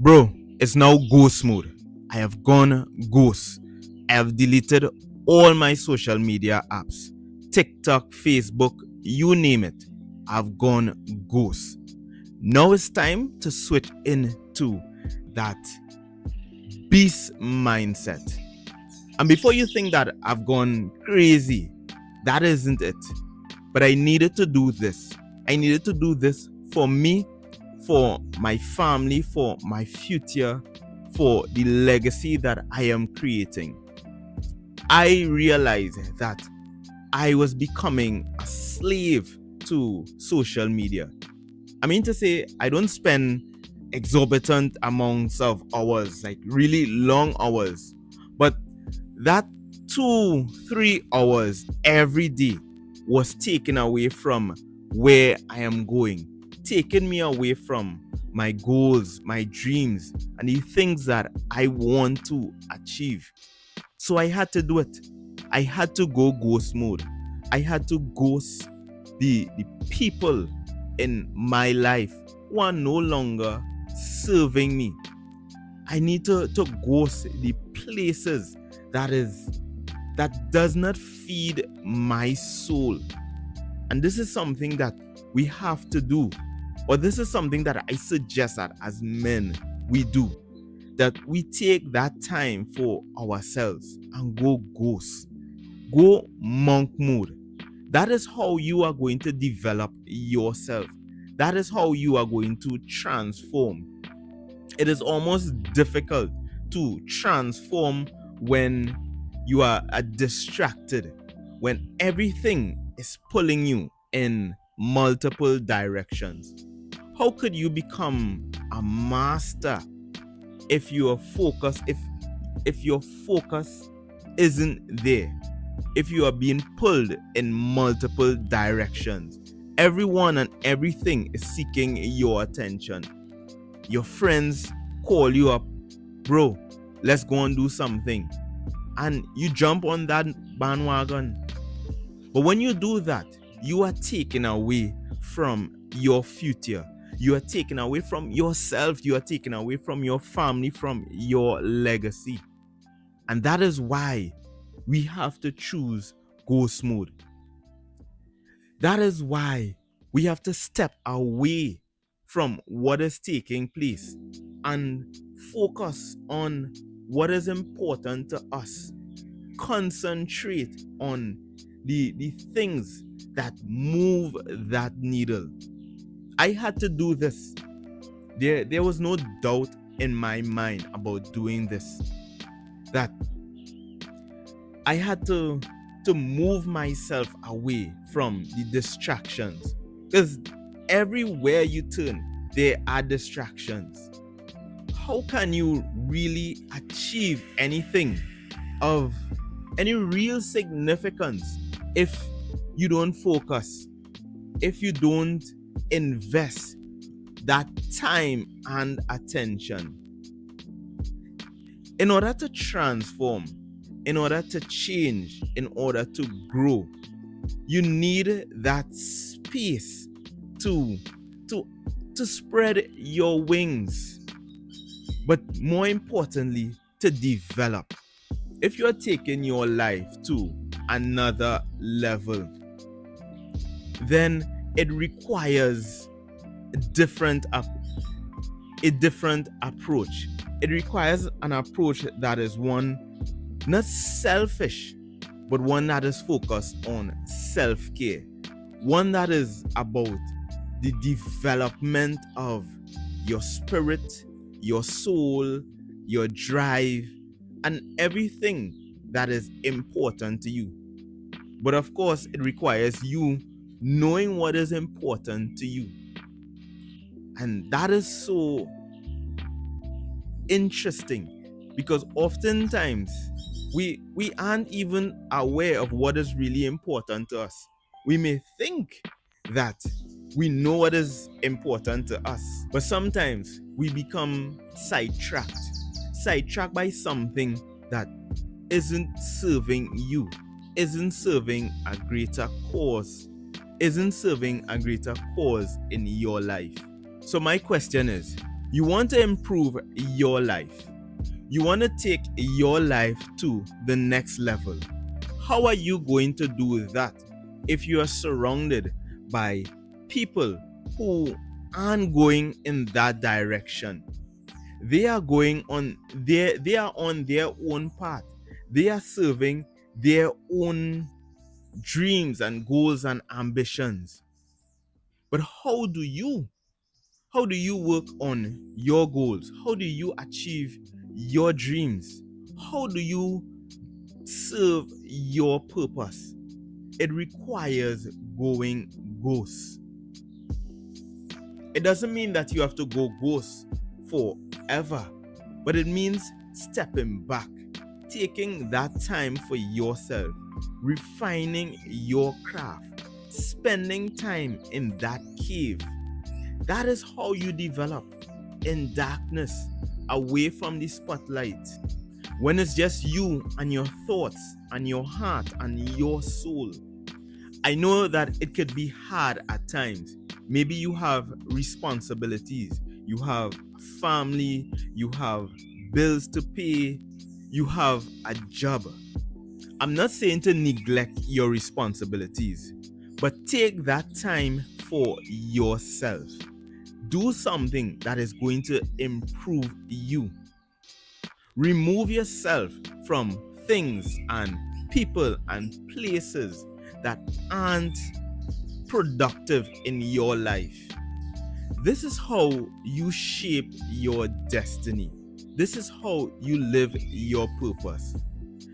Bro, it's now ghost mode. I have gone ghost. I have deleted all my social media apps. TikTok, Facebook, you name it. I've gone ghost. Now it's time to switch into that beast mindset. And before you think that I've gone crazy, that isn't it. But I needed to do this. I needed to do this for me, for my family, for my future, for the legacy that I am creating. I realized that I was becoming a slave to social media. I mean to say, I don't spend exorbitant amounts of hours, like really long hours, but that 2-3 hours every day was taken away from where I am going, taking me away from my goals, my dreams, and the things that I want to achieve. So I had to do it. I had to go ghost mode. I had to ghost the people in my life who are no longer serving me. I need to ghost the places that does not feed my soul. And this is something that we have to do. Or this is something that I suggest that as men we do. That we take that time for ourselves and go ghost. Go monk mode. That is how you are going to develop yourself. That is how you are going to transform. It is almost difficult to transform when you are distracted, when everything is pulling you in multiple directions. How could you become a master if your focus, if your focus isn't there? If you are being pulled in multiple directions, everyone and everything is seeking your attention. Your friends call you up, bro, let's go and do something. And you jump on that bandwagon. But when you do that, you are taken away from your future. You are taken away from yourself. You are taken away from your family, from your legacy. And that is why we have to choose ghost mode. That is why we have to step away from what is taking place and focus on what is important to us. Concentrate on the things that move that needle. I had to do this. There was no doubt in my mind about doing this. That I had to move myself away from the distractions. Because everywhere you turn, there are distractions. How can you really achieve anything of any real significance if you don't focus, if you don't invest that time and attention? In order to transform, in order to change, in order to grow, you need that space to spread your wings, but more importantly, to develop. If you're taking your life to another level, then it requires a different approach. It requires an approach that is one not selfish, but one that is focused on self-care. One that is about the development of your spirit, your soul, your drive, and everything that is important to you. But of course, it requires you knowing what is important to you. And that is so interesting because oftentimes we aren't even aware of what is really important to us. We may think that we know what is important to us, but sometimes we become sidetracked by something that isn't serving you, isn't serving a greater cause, isn't serving a greater cause in your life. So my question is, You want to improve your life. You want to take your life to the next level. How are you going to do that if you are surrounded by people who aren't going in that direction? They are going on they are on their own path. They are serving their own dreams and goals and ambitions. But how do you work on your goals? How do you achieve your dreams? How do you serve your purpose? It requires going ghost. It doesn't mean that you have to go ghost forever, but it means stepping back, taking that time for yourself, refining your craft, spending time in that cave. That is how you develop in darkness, away from the spotlight. When it's just you and your thoughts and your heart and your soul. I know that it could be hard at times. Maybe you have responsibilities, you have family, you have bills to pay, you have a job. I'm not saying to neglect your responsibilities, but take that time for yourself. Do something that is going to improve you. Remove yourself from things and people and places that aren't productive in your life. This is how you shape your destiny. This is how you live your purpose.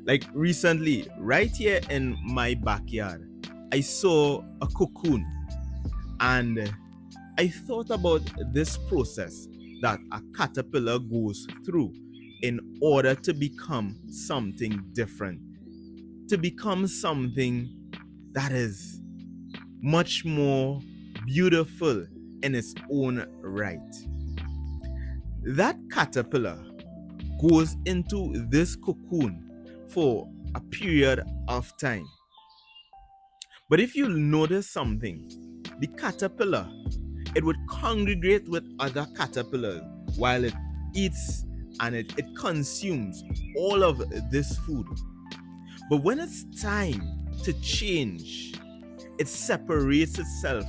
Like recently, right here in my backyard, I saw a cocoon and I thought about this process that a caterpillar goes through in order to become something different, to become something that is much more beautiful in its own right. That caterpillar goes into this cocoon for a period of time. But if you notice something, the caterpillar, it would congregate with other caterpillars while it eats and it consumes all of this food. But when it's time to change, it separates itself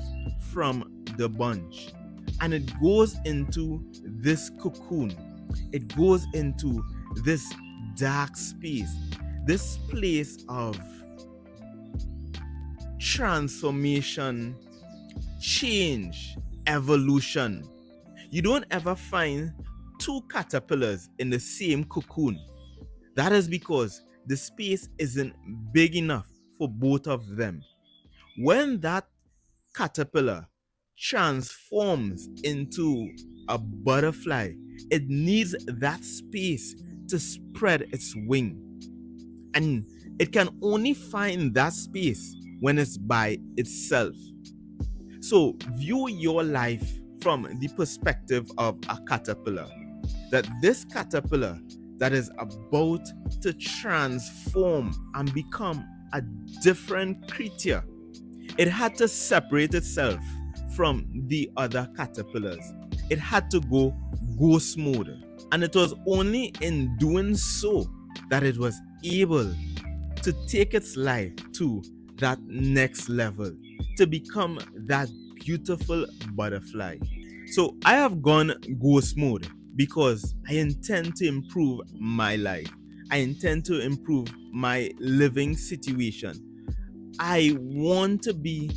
from the bunch and it goes into this cocoon. It goes into this dark space, this place of transformation, change, evolution. You don't ever find two caterpillars in the same cocoon. That is because the space isn't big enough for both of them. When that caterpillar transforms into a butterfly, it needs that space to spread its wing. And it can only find that space when it's by itself. So view your life from the perspective of a caterpillar. That this caterpillar that is about to transform and become a different creature, it had to separate itself from the other caterpillars. It had to go ghost mode. And it was only in doing so that it was able to take its life to that next level, to become that beautiful butterfly. So I have gone ghost mode because I intend to improve my life. I intend to improve my living situation. I want to be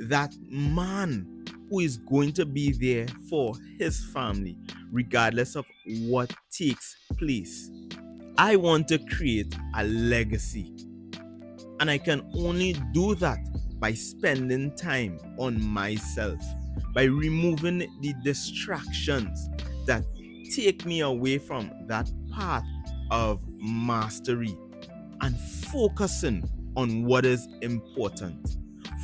that man who is going to be there for his family, regardless of what takes place. I want to create a legacy. And I can only do that by spending time on myself, by removing the distractions that take me away from that path of mastery and focusing on what is important,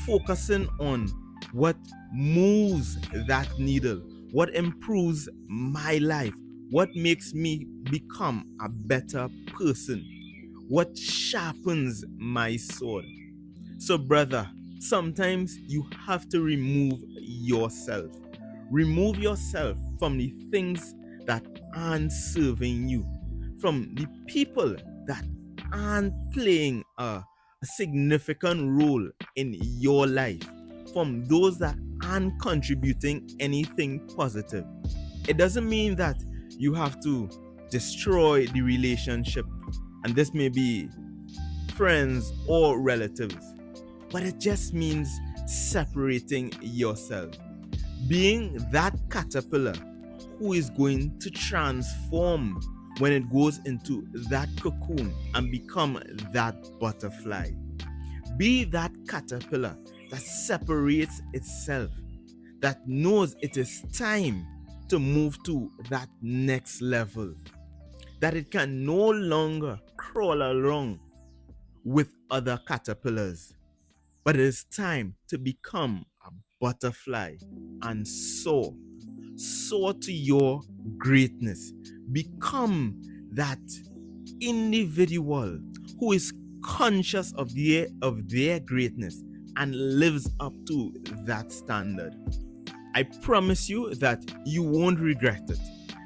focusing on what moves that needle, what improves my life, what makes me become a better person, what sharpens my sword. So brother, sometimes you have to remove yourself. Remove yourself from the things that aren't serving you, from the people that aren't playing a significant role in your life, from those that aren't contributing anything positive. It doesn't mean that you have to destroy the relationship, and this may be friends or relatives, but it just means separating yourself, being that caterpillar who is going to transform when it goes into that cocoon and become that butterfly. Be that caterpillar that separates itself, that knows it is time to move to that next level, that it can no longer crawl along with other caterpillars, but it is time to become a butterfly and soar. Soar to your greatness. Become that individual who is conscious of their greatness and lives up to that standard. I promise you that you won't regret it.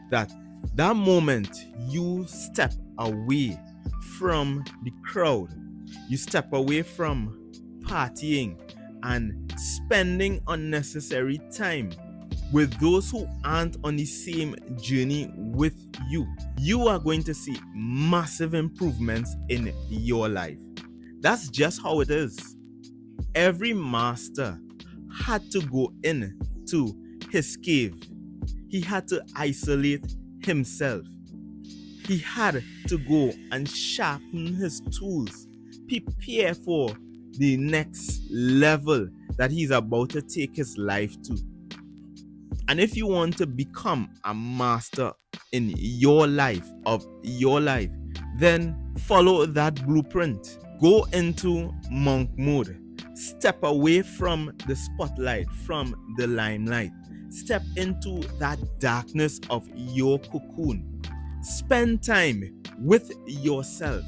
That moment you step away from the crowd, you step away from partying and spending unnecessary time with those who aren't on the same journey with you, you are going to see massive improvements in your life. That's just how it is. Every master had to go in to his cave. He had to isolate himself. He had to go and sharpen his tools, prepare for the next level that he's about to take his life to. And if you want to become a master in your life, then follow that blueprint. Go into monk mode. Step away from the spotlight, from the limelight. Step into that darkness of your cocoon. Spend time with yourself.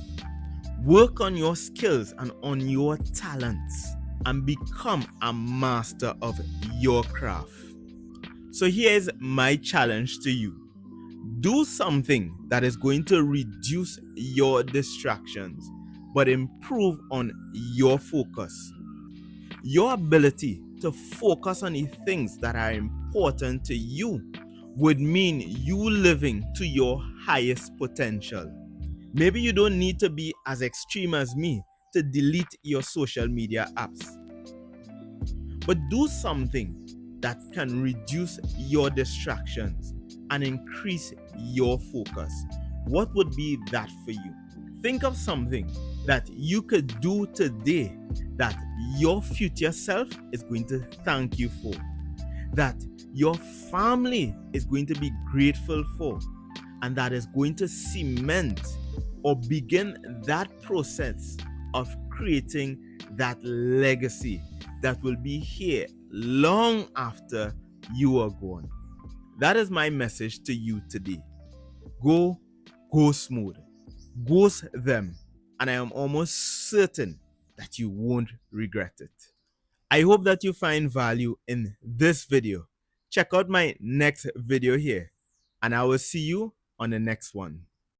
Work on your skills and on your talents and become a master of your craft. So here's my challenge to you. Do something that is going to reduce your distractions, but improve on your focus. Your ability to focus on the things that are important to you would mean you living to your highest potential. Maybe you don't need to be as extreme as me to delete your social media apps, but do something that can reduce your distractions and increase your focus. What would be that for you? Think of something that you could do today that your future self is going to thank you for, that your family is going to be grateful for, and that is going to cement or begin that process of creating that legacy that will be here long after you are gone. That is my message to you today. Go smooth. Ghost them. And I am almost certain that you won't regret it. I hope that you find value in this video. Check out my next video here, and I will see you on the next one.